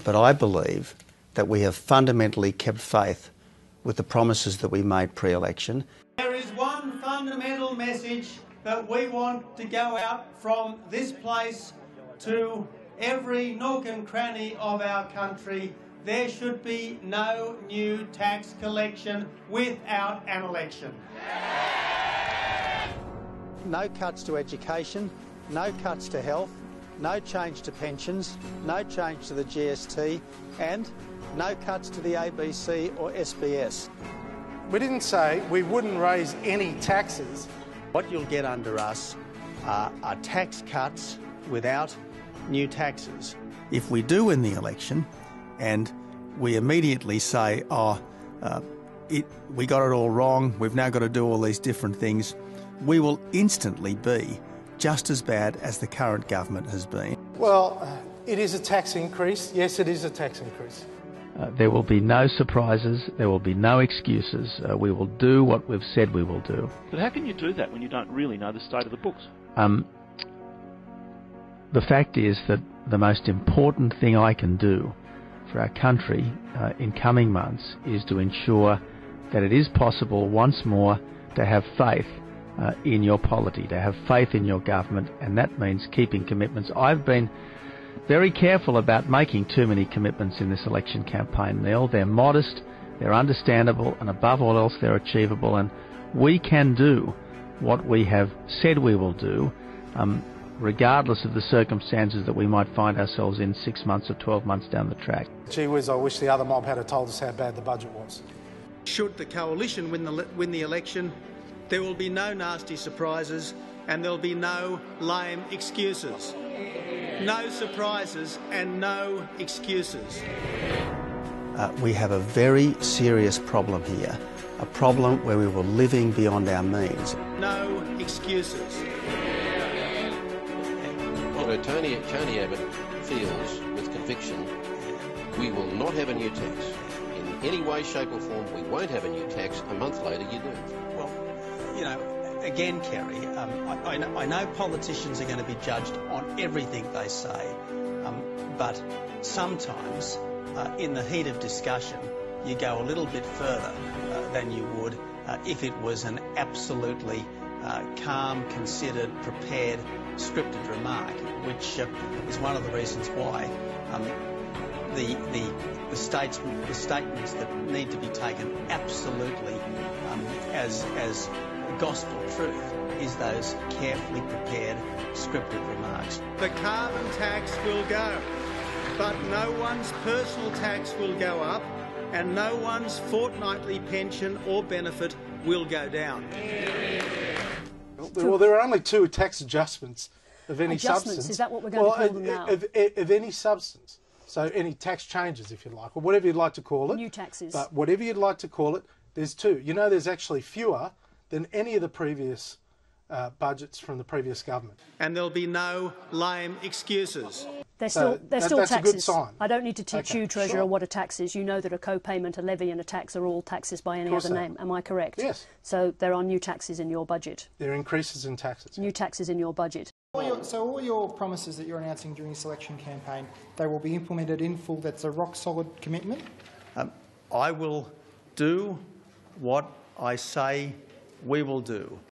but I believe that we have fundamentally kept faith with the promises that we made pre-election. There is one fundamental message that we want to go out from this place to every nook and cranny of our country. There should be no new tax collection without an election. No cuts to education, no cuts to health, no change to pensions, no change to the GST, and no cuts to the ABC or SBS. We didn't say we wouldn't raise any taxes. What you'll get under us are tax cuts without new taxes. If we do win the election and we immediately say, we got it all wrong, we've now got to do all these different things, we will instantly be just as bad as the current government has been. Well, it is a tax increase. Yes, it is a tax increase. There will be no surprises, there will be no excuses. We will do what we've said we will do. But how can you do that when you don't really know the state of the books? The fact is that the most important thing I can do for our country in coming months is to ensure that it is possible once more to have faith in your polity, to have faith in your government, and that means keeping commitments. I've been very careful about making too many commitments in this election campaign, Neil. They're modest, they're understandable, and above all else they're achievable, and we can do what we have said we will do, regardless of the circumstances that we might find ourselves in 6 months or 12 months down the track. Gee whiz, I wish the other mob had told us how bad the budget was. Should the coalition win the election, there will be no nasty surprises and there'll be no lame excuses. No surprises and no excuses. We have a very serious problem here, a problem where we were living beyond our means. No excuses. Well, Tony Abbott feels with conviction we will not have a new tax. In any way, shape or form, we won't have a new tax. A month later, you do. Well, you know, again, Kerry, I know politicians are going to be judged on everything they say, but sometimes in the heat of discussion you go a little bit further than you would if it was an absolutely calm, considered, prepared, scripted remark, which is one of the reasons why the statements that need to be taken absolutely as gospel truth is those carefully prepared, scripted remarks. The carbon tax will go, but no one's personal tax will go up, and no one's fortnightly pension or benefit will go down. Well, there are only 2 tax adjustments of any substance. Is that what we're going to call them now? Of any substance. So any tax changes, if you like, or whatever you'd like to call it. New taxes. But whatever you'd like to call it, there's 2. You know, there's actually fewer than any of the previous budgets from the previous government. And there'll be no lame excuses. They're still that's taxes. a good sign. I don't need to teach you, Treasurer, sure. what a tax is. You know that a co-payment, a levy and a tax are all taxes by any other name. Am I correct? Yes. So there are new taxes in your budget. There are increases in taxes. New taxes in your budget. So all your promises that you're announcing during this election campaign, they will be implemented in full. That's a rock-solid commitment? I will do what I say we will do.